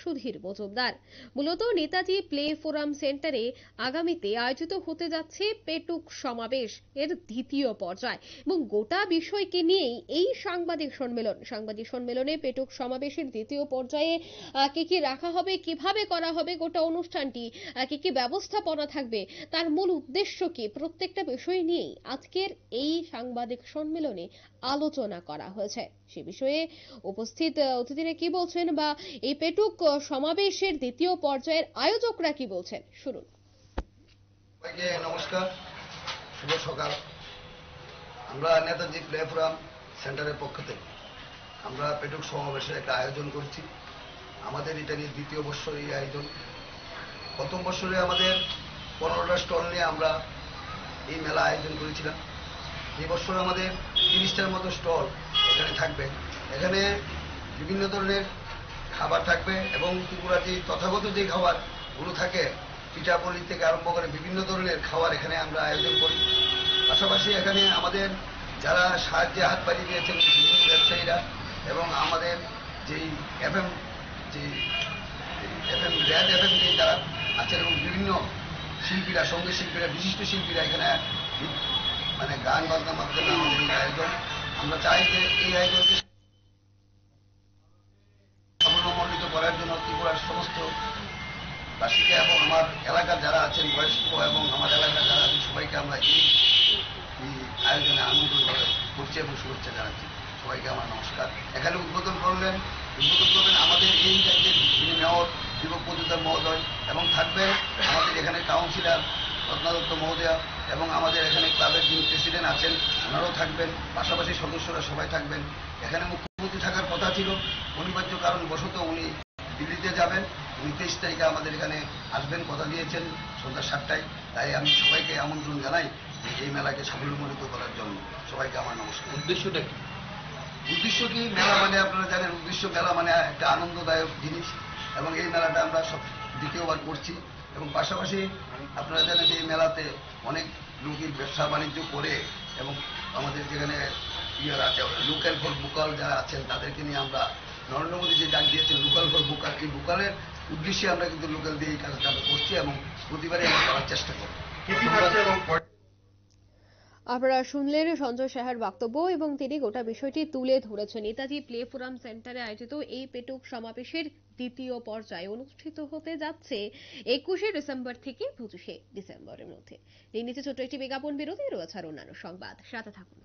সুধীর মজুমদার। মূলত Netaji play forum সেন্টারে আগামীতে আয়োজিত হতে যাচ্ছে পেটুক সমাবেশ এর দ্বিতীয় পর্যায় এবং গোটা বিষয়কে নিয়েই এই সাংবাদিক সম্মেলনে পেটুক সমাবেশের দ্বিতীয় পর্যায়ে কি কি রাখা হবে, কিভাবে করা হবে গোটা অনুষ্ঠানটি, কি কি ব্যবস্থাপনা থাকবে, তার মূল উদ্দেশ্য কি, প্রত্যেকটা বিষয় নিয়েই আজকের এই সাংবাদিক সম্মেলনে আলোচনা করা হয়েছে। সে বিষয়ে উপস্থিত অতিথিরা কি বলছেন বা এই পেটুক সমাবেশের দ্বিতীয় পর্যায়ের আয়োজকরা কি বলছেন শুনুন। নমস্কার, শুভ সকাল। আমরা নেতাজি প্লে ফোরাম সেন্টারের পক্ষ থেকে আমরা পেটুক সমাবেশের একটা আয়োজন করছি। আমাদের এটা নিয়ে দ্বিতীয় বর্ষ এই আয়োজন। প্রথম বছরে আমাদের 15টা স্টল নিয়ে আমরা এই মেলা আয়োজন করেছিলাম। এই বছর আমাদের 30টার মতো স্টল এখানে থাকবে। এখানে বিভিন্ন ধরনের খাবার থাকবে এবং ত্রিপুরাটি তথাগত যে খাবারগুলো থাকে, পিঠাপুলি থেকে আরম্ভ করে বিভিন্ন ধরনের খাবার এখানে আমরা আয়োজন করি। পাশাপাশি এখানে আমাদের যারা সাহায্যে হাত বাড়িয়ে দিয়েছেন বিভিন্ন ব্যবসায়ীরা এবং আমাদের যেই এফএম র্যাড এফএম যারা আছেন এবং বিভিন্ন শিল্পীরা, সঙ্গীত শিল্পীরা, বিশিষ্ট শিল্পীরা এখানে মানে গান বাজনার মাধ্যমে আমাদের এই আয়োজন। আমরা চাই যে এই আয়োজনকে সাফল্যমণ্ডিত করার জন্য ত্রিপুরার সমস্ত বাসীকে এবং আমার এলাকার যারা আছেন বয়স্ক এবং আমার এলাকার যারা আছেন সবাইকে আমরা এই আয়োজনে আমন্ত্রণ করছি এবং শুভেচ্ছা জানাচ্ছি। সবাইকে আমার নমস্কার। এখানে উদ্বোধন করবেন আমাদের এই রাজ্যের যিনি মেয়র দীপক মজুমদার মহোদয় এবং থাকবেন আমাদের এখানে কাউন্সিলর রত্না দত্ত মহোদয়া এবং আমাদের এখানে ক্লাবের যিনি প্রেসিডেন্ট আছেন ওনারাও থাকবেন, পাশাপাশি সদস্যরা সবাই থাকবেন। এখানে মুখ্যমন্ত্রী থাকার কথা ছিল, অনিবার্য কারণ বশত উনি দিল্লিতে যাবেন। 23 তারিখে আমাদের এখানে আসবেন, কথা দিয়েছেন সন্ধ্যা 7টায়। তাই আমি সবাইকে আমন্ত্রণ জানাই যে এই মেলাকে সাফল্যমণ্ডিত করার জন্য। সবাইকে আমার নমস্কার। উদ্দেশ্যটা কি? উদ্দেশ্য কি? মেলা মানে আপনারা জানেন, উদ্দেশ্য মেলা মানে একটা আনন্দদায়ক জিনিস এবং এই মেলাটা আমরা সব দ্বিতীয়বার করছি এবং পাশাপাশি আপনারা জানেন যে এই মেলাতে অনেক লোকের ব্যবসা বাণিজ্য করে এবং আমাদের যেখানে আছে লোকাল ফর ভোকাল যারা আছেন তাদেরকে নিয়ে আমরা নরেন্দ্র মোদী যে ডাক দিয়েছেন লোকাল ফর ভোকাল, এই ভোকালের উদ্দেশ্যে আমরা কিন্তু লোকাল দিয়ে এই কাজটা আমরা করছি এবং প্রতিবারই আমরা করার চেষ্টা করি। আপনারা শুনলেন সঞ্জয় সাহার বক্তব্য এবং তিনি গোটা বিষয়টি তুলে ধরেছেন। নেতাজি প্লে ফোরাম সেন্টারে আয়োজিত এই পেটুক সমাবেশের দ্বিতীয় পর্যায়ে অনুষ্ঠিত হতে যাচ্ছে 21শে ডিসেম্বর থেকে 25শে ডিসেম্বরের মধ্যে। এই নিচে ছোট্ট একটি বিজ্ঞাপন বিরতি, রয়েছে আর অন্যান্য সংবাদ, সাথে থাকুন।